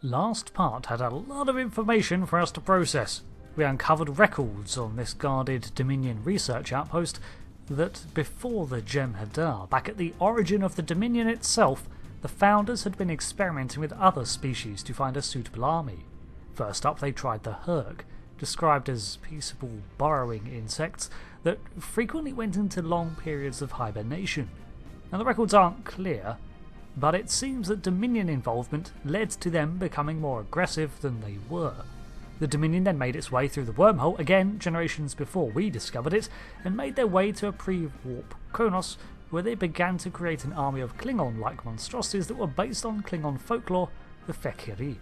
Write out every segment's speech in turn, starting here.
Last part had a lot of information for us to process. We uncovered records on this guarded Dominion research outpost that before the Jem'Hadar, back at the origin of the Dominion itself, the founders had been experimenting with other species to find a suitable army. First up they tried the Hur'q, described as peaceable burrowing insects that frequently went into long periods of hibernation. Now the records aren't clear, but it seems that Dominion involvement led to them becoming more aggressive than they were. The Dominion then made its way through the wormhole, again generations before we discovered it, and made their way to a pre-warp Kronos, where they began to create an army of Klingon-like monstrosities that were based on Klingon folklore, the Fek'ihri.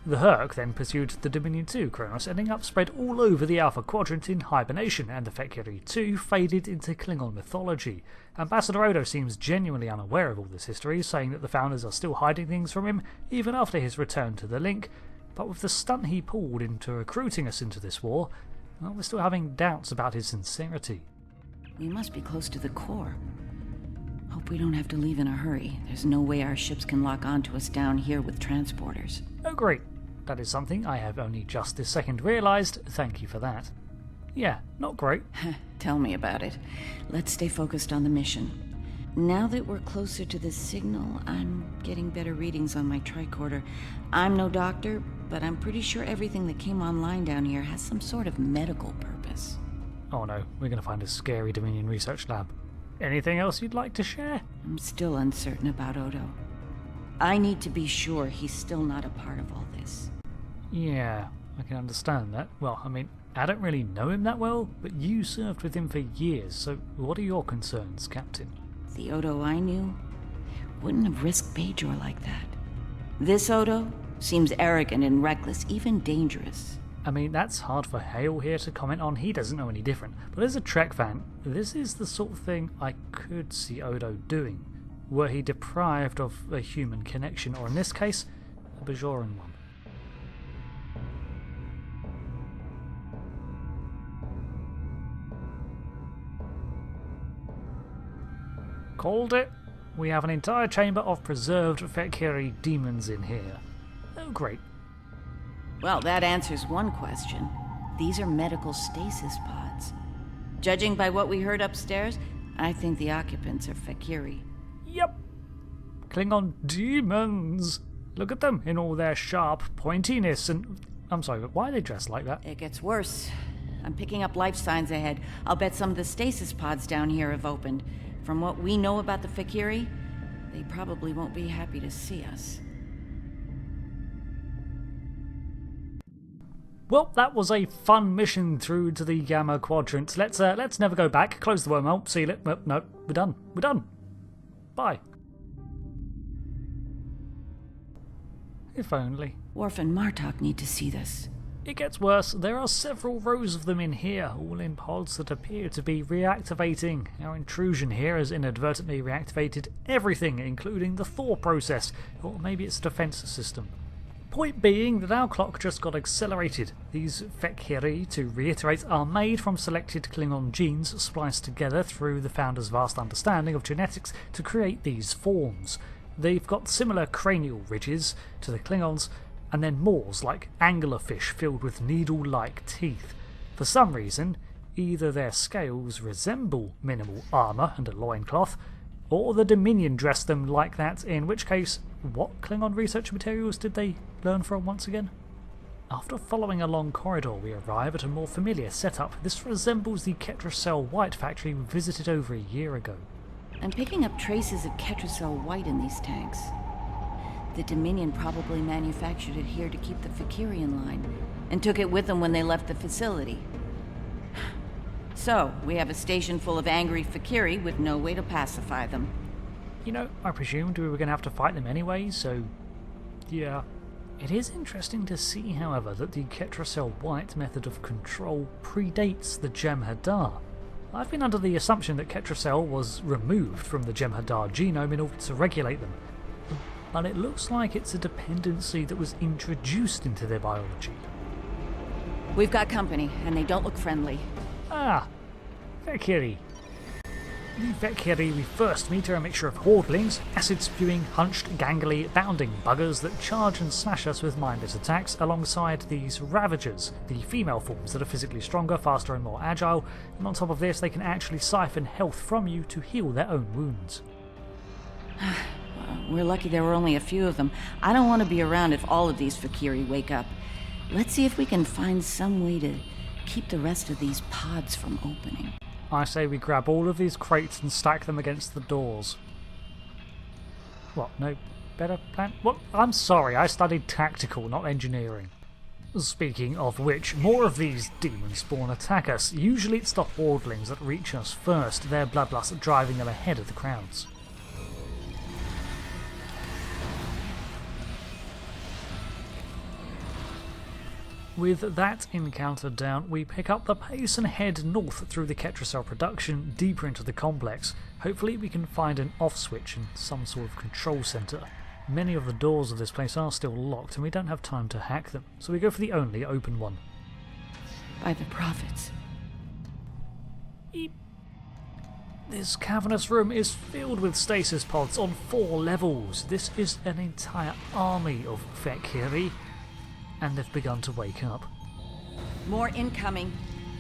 The Hur'q then pursued the Dominion 2 Kronos, ending up spread all over the Alpha Quadrant in hibernation, and the Fek'ihri 2 faded into Klingon mythology. Ambassador Odo seems genuinely unaware of all this history, saying that the founders are still hiding things from him even after his return to the Link, but with the stunt he pulled into recruiting us into this war, well, we're still having doubts about his sincerity. We must be close to the core. Hope we don't have to leave in a hurry. There's no way our ships can lock onto us down here with transporters. Oh great, that is something I have only just this second realised, thank you for that. Yeah, not great. Tell me about it. Let's stay focused on the mission. Now that we're closer to the signal, I'm getting better readings on my tricorder. I'm no doctor, but I'm pretty sure everything that came online down here has some sort of medical purpose. Oh no, we're going to find a scary Dominion research lab. Anything else you'd like to share? I'm still uncertain about Odo. I need to be sure he's still not a part of all this. Yeah, I can understand that. Well, I mean, I don't really know him that well, but you served with him for years, so what are your concerns, Captain? The Odo I knew wouldn't have risked Bajor like that. This Odo seems arrogant and reckless, even dangerous. I mean, that's hard for Hale here to comment on. He doesn't know any different. But as a Trek fan, this is the sort of thing I could see Odo doing, were he deprived of a human connection, or in this case, a Bajoran one. Called it. We have an entire chamber of preserved Fek'ihri demons in here. Oh great. Well, that answers one question. These are medical stasis pods. Judging by what we heard upstairs, I think the occupants are Fek'ihri. Yep. Klingon demons. Look at them in all their sharp pointiness and... I'm sorry, but why are they dressed like that? It gets worse. I'm picking up life signs ahead. I'll bet some of the stasis pods down here have opened. From what we know about the Fek'ihri, they probably won't be happy to see us. Well, that was a fun mission through to the Gamma Quadrant. Let's never go back. Close the wormhole. See you later. No, we're done. We're done. Bye. If only. Worf and Martok need to see this. It gets worse. There are several rows of them in here, all in pods that appear to be reactivating. Our intrusion here has inadvertently reactivated everything, including the Thor process, or maybe it's a defense system. Point being that our clock just got accelerated. These Fek'ihri, to reiterate, are made from selected Klingon genes spliced together through the Founder's vast understanding of genetics to create these forms. They've got similar cranial ridges to the Klingons, and then maws like anglerfish filled with needle-like teeth. For some reason, either their scales resemble minimal armour and a loincloth, or the Dominion dressed them like that, in which case, what Klingon research materials did they learn from once again? After following a long corridor, we arrive at a more familiar setup. This resembles the Ketracel White factory we visited over a year ago. I'm picking up traces of Ketracel White in these tanks. The Dominion probably manufactured it here to keep the Fek'ihri in line, and took it with them when they left the facility. So, we have a station full of angry Fek'ihri with no way to pacify them. You know, I presumed we were going to have to fight them anyway, so... yeah. It is interesting to see, however, that the Ketracel White method of control predates the Jem'Hadar. I've been under the assumption that Ketracel was removed from the Jem'Hadar genome in order to regulate them, but it looks like it's a dependency that was introduced into their biology. We've got company, and they don't look friendly. Ah, Fek'ihri. The Fek'ihri we first meet are a mixture of hordelings, acid-spewing, hunched, gangly, bounding buggers that charge and smash us with mindless attacks, alongside these Ravagers, the female forms that are physically stronger, faster and more agile, and on top of this they can actually siphon health from you to heal their own wounds. We're lucky there were only a few of them. I don't want to be around if all of these Fek'ihri wake up. Let's see if we can find some way to keep the rest of these pods from opening. I say we grab all of these crates and stack them against the doors. What, no better plan? What? I'm sorry, I studied tactical, not engineering. Speaking of which, more of these demon spawn attack us. Usually it's the hordelings that reach us first, their bloodlust driving them ahead of the crowds. With that encounter down, we pick up the pace and head north through the Ketracel production, deeper into the complex. Hopefully we can find an off switch in some sort of control centre. Many of the doors of this place are still locked and we don't have time to hack them, so we go for the only open one. By the prophets. This cavernous room is filled with stasis pods on 4 levels. This is an entire army of Fek'ihri. And they've begun to wake up. More incoming.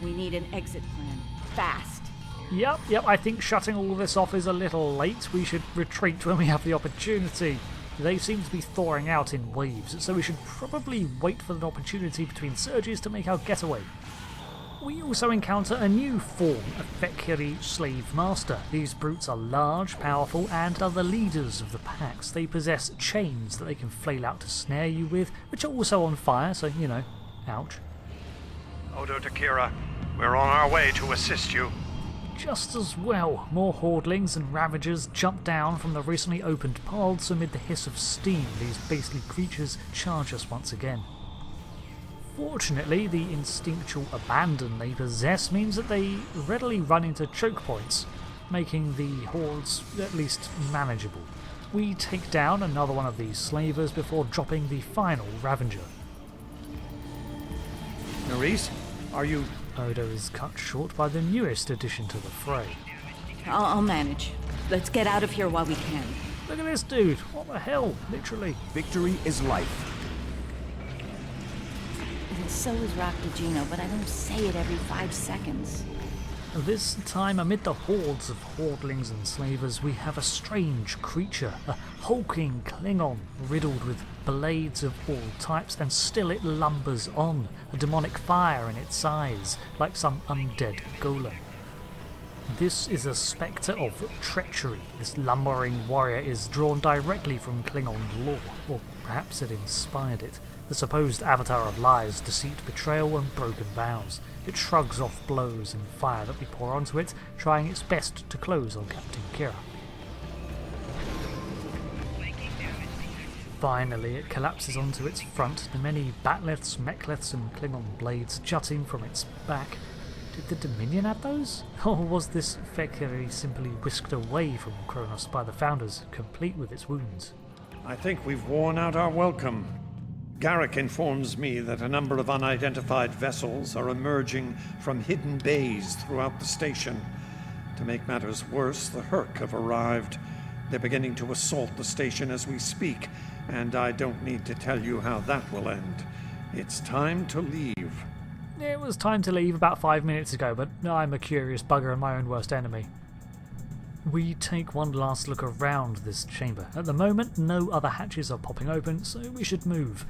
We need an exit plan. Fast. Yep, I think shutting all this off is a little late. We should retreat when we have the opportunity. They seem to be thawing out in waves, so we should probably wait for an opportunity between surges to make our getaway. We also encounter a new form of Fek'ihri slave master. These brutes are large, powerful, and are the leaders of the packs. They possess chains that they can flail out to snare you with, which are also on fire, so, you know, ouch. Odo Takira, we're on our way to assist you. Just as well, more hordelings and ravagers jump down from the recently opened pods amid the hiss of steam. These beastly creatures charge us once again. Fortunately, the instinctual abandon they possess means that they readily run into choke points, making the hordes at least manageable. We take down another one of these slavers before dropping the final Ravager. Nerys, are you... Odo is cut short by the newest addition to the fray. I'll manage. Let's get out of here while we can. Look at this dude, what the hell, literally. Victory is life. So is Raktajino, but I don't say it every 5 seconds. This time, amid the hordes of hordelings and slavers, we have a strange creature, a hulking Klingon riddled with blades of all types, and still it lumbers on, a demonic fire in its eyes, like some undead golem. This is a spectre of treachery. This lumbering warrior is drawn directly from Klingon lore, or perhaps it inspired it. The supposed avatar of lies, deceit, betrayal, and broken vows. It shrugs off blows and fire that we pour onto it, trying its best to close on Captain Kira. Finally, it collapses onto its front, the many batleths, mechleths, and Klingon blades jutting from its back. Did the Dominion have those? Or was this Fek'ihri simply whisked away from Kronos by the Founders, complete with its wounds? I think we've worn out our welcome. Garrick informs me that a number of unidentified vessels are emerging from hidden bays throughout the station. To make matters worse, the Hur'q have arrived. They're beginning to assault the station as we speak, and I don't need to tell you how that will end. It's time to leave. It was time to leave about 5 minutes ago, but I'm a curious bugger and my own worst enemy. We take one last look around this chamber. At the moment, no other hatches are popping open, so we should move.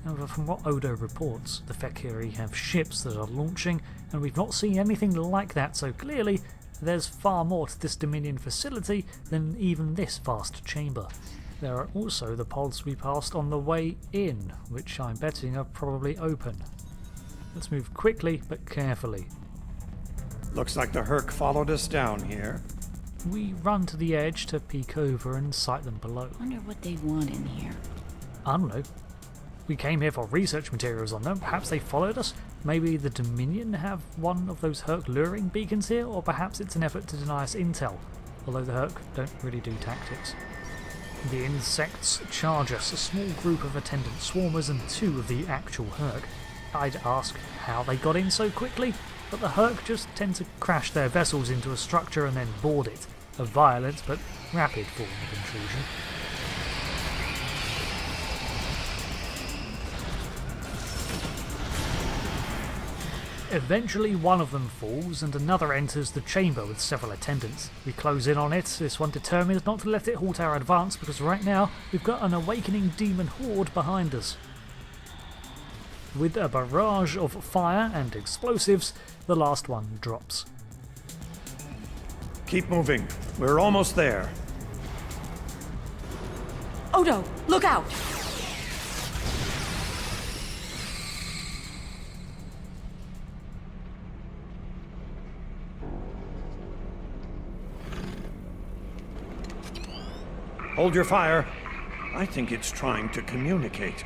However, from what Odo reports, the Fek'ihri have ships that are launching, and we've not seen anything like that, so clearly there's far more to this Dominion facility than even this vast chamber. There are also the pods we passed on the way in, which I'm betting are probably open. Let's move quickly but carefully. Looks like the Hur'q followed us down here. We run to the edge to peek over and sight them below. Wonder what they want in here. I don't know. We came here for research materials on them. Perhaps they followed us? Maybe the Dominion have one of those Hur'q luring beacons here? Or perhaps it's an effort to deny us intel, although the Hur'q don't really do tactics. The insects charge us, a small group of attendant swarmers and 2 of the actual Hur'q. I'd ask how they got in so quickly, but the Hur'q just tend to crash their vessels into a structure and then board it. a violent but rapid form of intrusion. Eventually one of them falls and another enters the chamber with several attendants. We close in on it, this one determined not to let it halt our advance because right now we've got an awakening demon horde behind us. With a barrage of fire and explosives, the last one drops. Keep moving. We're almost there. Odo, look out! Hold your fire. I think it's trying to communicate.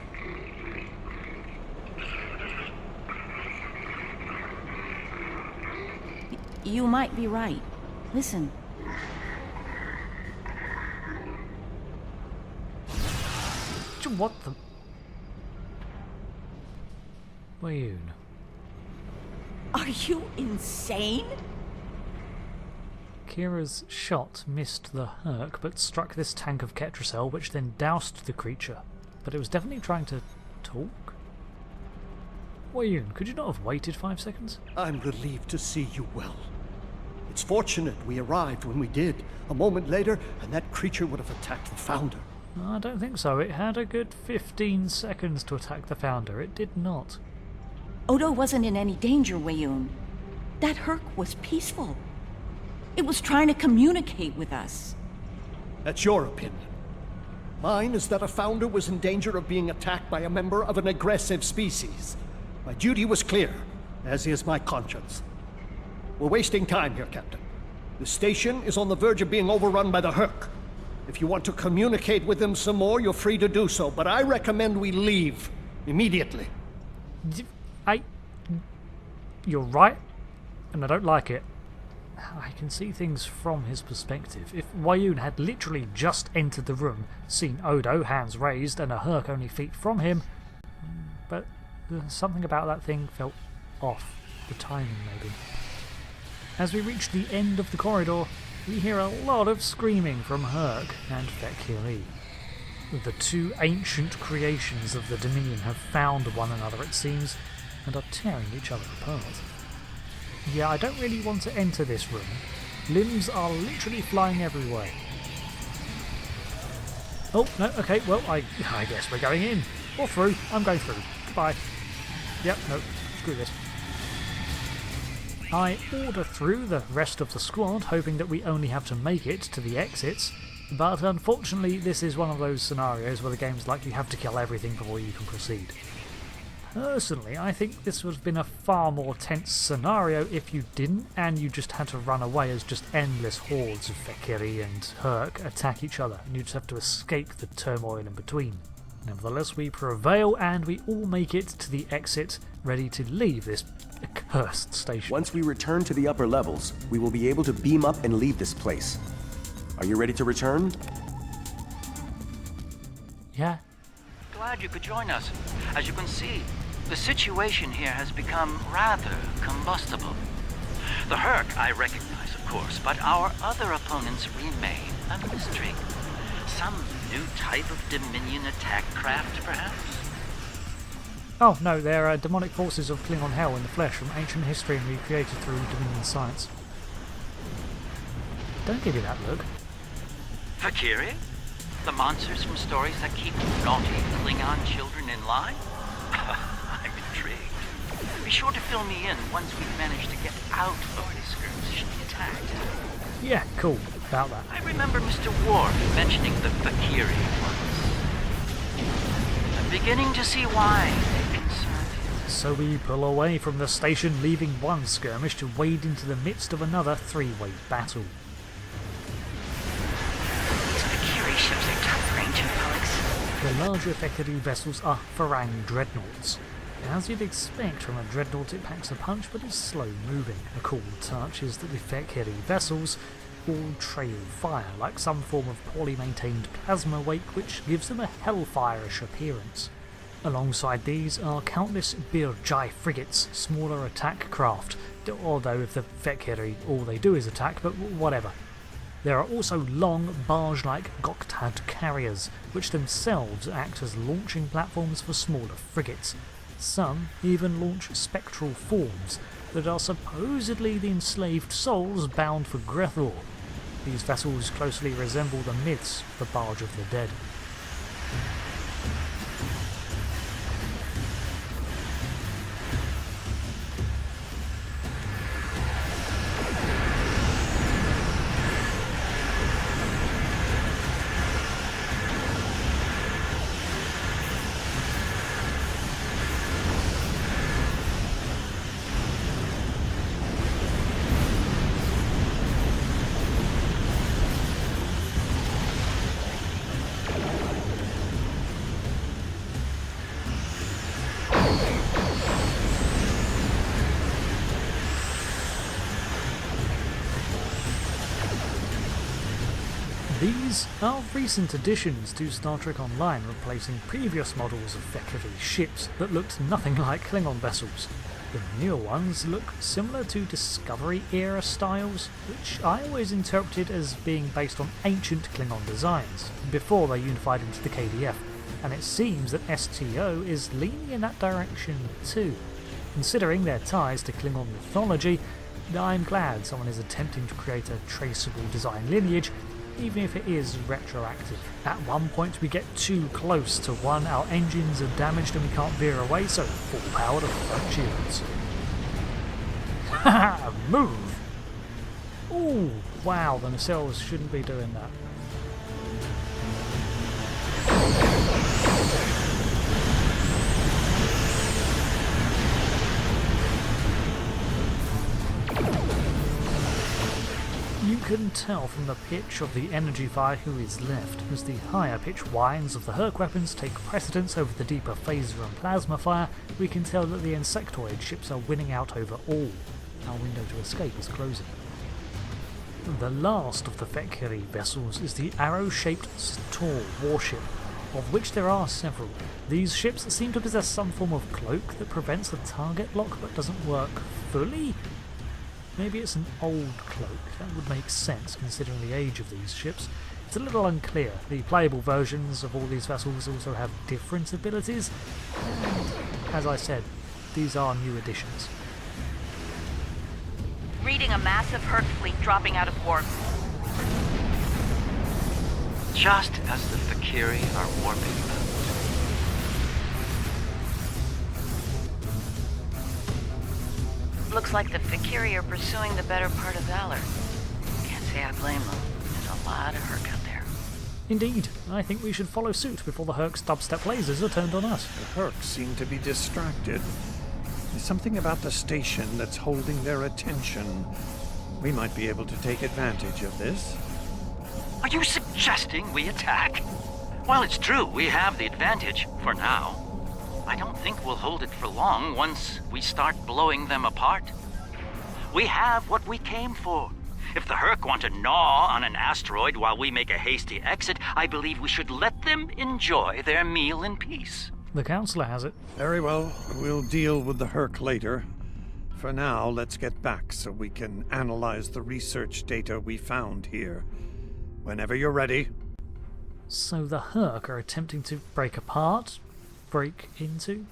You might be right. Listen. What the... Wayoon. Are you insane? Kira's shot missed the Hur'q but struck this tank of Ketracel, which then doused the creature. But it was definitely trying to talk? Wayoon, could you not have waited 5 seconds? I'm relieved to see you well. It's fortunate we arrived when we did. A moment later, and that creature would have attacked the Founder. I don't think so. It had a good 15 seconds to attack the Founder. It did not. Odo wasn't in any danger, Wayoon. That Hur'q was peaceful. It was trying to communicate with us. That's your opinion. Mine is that a Founder was in danger of being attacked by a member of an aggressive species. My duty was clear, as is my conscience. We're wasting time here, Captain. The station is on the verge of being overrun by the Hur'q. If you want to communicate with them some more, you're free to do so, but I recommend we leave immediately. You're right, and I don't like it. I can see things from his perspective. If Wayoon had literally just entered the room, seen Odo, hands raised, and a Hur'q only feet from him, but something about that thing felt off. The timing, maybe. As we reach the end of the corridor, we hear a lot of screaming from Hur'q and Fek'ihri. The two ancient creations of the Dominion have found one another, it seems, and are tearing each other apart. Yeah, I don't really want to enter this room. Limbs are literally flying everywhere. Oh, no, okay, well, I guess we're going in. Or through. I'm going through. Goodbye. Yep, no, screw this. I order through the rest of the squad, hoping that we only have to make it to the exits, but unfortunately this is one of those scenarios where the game's like you have to kill everything before you can proceed. Personally, I think this would have been a far more tense scenario if you didn't, and you just had to run away as just endless hordes of Fek'ihri and Hur'q attack each other, and you just have to escape the turmoil in between. Nevertheless, we prevail and we all make it to the exit, ready to leave this accursed station. Once we return to the upper levels, we will be able to beam up and leave this place. Are you ready to return? Yeah. Glad you could join us. As you can see, the situation here has become rather combustible. The Hur'q I recognize, of course, but our other opponents remain a mystery. Some new type of Dominion attack craft, perhaps? Oh no, they're demonic forces of Klingon hell in the flesh from ancient history and recreated through Dominion science. Don't give me that look. Fek'ihri? The monsters from stories that keep naughty Klingon children in line? I'm intrigued. Be sure to fill me in once we've managed to get out of this skirmish attacked. Yeah, cool. About that. I remember Mr. Ward mentioning the Fek'ihri once. I'm beginning to see why they concern you. So we pull away from the station, leaving one skirmish to wade into the midst of another three-way battle. These Fek'ihri ships are tough for ancient relics. The larger Fek'ihri vessels are Farang dreadnoughts. As you'd expect from a dreadnought, it packs a punch but is slow moving. A cool touch is that the Fek'ihri vessels all trail fire, like some form of poorly maintained plasma wake which gives them a hellfire-ish appearance. Alongside these are countless Birjai frigates, smaller attack craft, although if the Fek'ihri all they do is attack, but whatever. There are also long, barge-like Goktad carriers, which themselves act as launching platforms for smaller frigates. Some even launch spectral forms that are supposedly the enslaved souls bound for gre'thor. These vessels closely resemble the myths of the Barge of the Dead. These are recent additions to Star Trek Online, replacing previous models of Fek'ihri ships that looked nothing like Klingon vessels. The newer ones look similar to Discovery-era styles, which I always interpreted as being based on ancient Klingon designs, before they unified into the KDF, and it seems that STO is leaning in that direction too. Considering their ties to Klingon mythology, I'm glad someone is attempting to create a traceable design lineage, even if it is retroactive. At one point we get too close to one, our engines are damaged and we can't veer away, so full power to front shields. Haha, move! Ooh, wow, the nacelles shouldn't be doing that. You can tell from the pitch of the energy fire who is left, as the higher pitch whines of the Hur'q weapons take precedence over the deeper phaser and plasma fire. We can tell that the insectoid ships are winning out over all. Our window to escape is closing. The last of the Fek'ihri vessels is the arrow-shaped Sator warship, of which there are several. These ships seem to possess some form of cloak that prevents the target lock but doesn't work fully. Maybe it's an old cloak, that would make sense considering the age of these ships. It's a little unclear. The playable versions of all these vessels also have different abilities, and as I said, these are new additions. Reading a massive Hur'q fleet dropping out of warp. Just as the Fek'ihri are warping out. Looks like the Fek'ihri are pursuing the better part of valor. Can't say I blame them. There's a lot of Hur'q out there. Indeed, I think we should follow suit before the Hur'q's dubstep lasers are turned on us. The Hur'q seem to be distracted. There's something about the station that's holding their attention. We might be able to take advantage of this. Are you suggesting we attack? While it's true we have the advantage, for now, I don't think we'll hold it for long once we start blowing them apart. We have what we came for. If the Hur'q want to gnaw on an asteroid while we make a hasty exit, I believe we should let them enjoy their meal in peace. The Councillor has it. Very well, we'll deal with the Hur'q later. For now, let's get back so we can analyze the research data we found here. Whenever you're ready. So the Hur'q are attempting to break apart? Break into?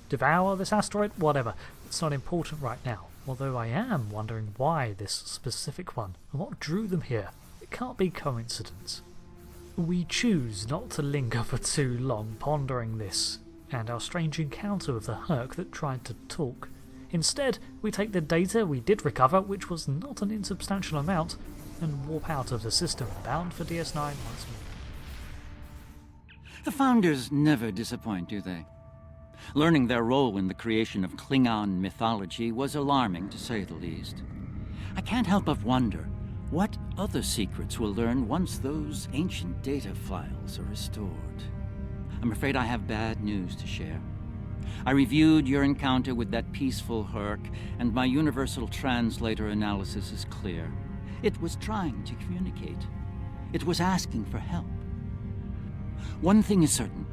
Devour this asteroid? Whatever. It's not important right now. Although I am wondering why this specific one, and what drew them here. It can't be coincidence. We choose not to linger for too long pondering this, and our strange encounter with the Hur'q that tried to talk. Instead, we take the data we did recover, which was not an insubstantial amount, and warp out of the system, bound for DS9 once more. The Founders never disappoint, do they? Learning their role in the creation of Klingon mythology was alarming, to say the least. I can't help but wonder what other secrets we'll learn once those ancient data files are restored. I'm afraid I have bad news to share. I reviewed your encounter with that peaceful Hur'q, and my universal translator analysis is clear. It was trying to communicate. It was asking for help. One thing is certain.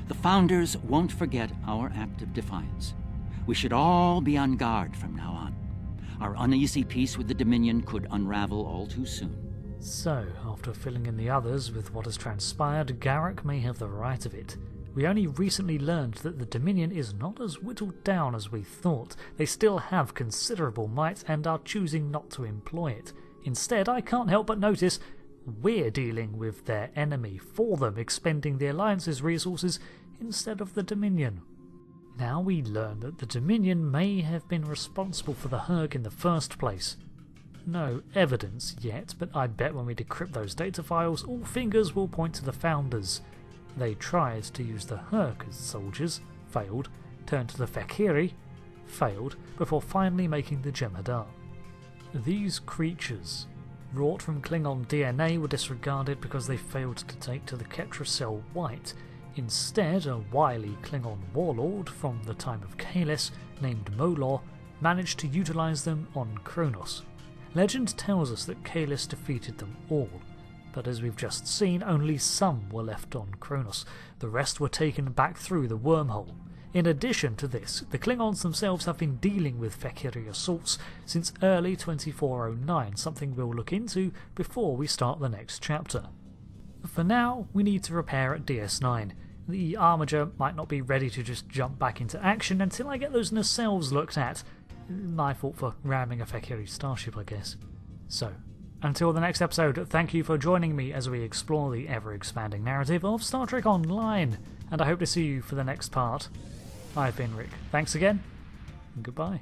The Founders won't forget our act of defiance. We should all be on guard from now on. Our uneasy peace with the Dominion could unravel all too soon. So, after filling in the others with what has transpired, Garrick may have the right of it. We only recently learned that the Dominion is not as whittled down as we thought. They still have considerable might and are choosing not to employ it. Instead, I can't help but notice we're dealing with their enemy for them, expending the Alliance's resources instead of the Dominion. Now we learn that the Dominion may have been responsible for the Hur'q in the first place. No evidence yet, but I bet when we decrypt those data files, all fingers will point to the Founders. They tried to use the Hur'q as soldiers, failed, turned to the Fek'ihri, failed, before finally making the Jem'Hadar. These creatures, wrought from Klingon DNA, were disregarded because they failed to take to the Ketracel White. Instead, a wily Klingon warlord from the time of Kalis, named Molor, managed to utilise them on Kronos. Legend tells us that Kalis defeated them all, but as we've just seen, only some were left on Kronos. The rest were taken back through the wormhole. In addition to this, the Klingons themselves have been dealing with Fek'ihri assaults since early 2409, something we'll look into before we start the next chapter. For now, we need to repair at DS9. The Armiger might not be ready to just jump back into action until I get those nacelles looked at. My fault for ramming a Fek'ihri starship, I guess. So, until the next episode, thank you for joining me as we explore the ever-expanding narrative of Star Trek Online, and I hope to see you for the next part. I've been Rick. Thanks again, and goodbye.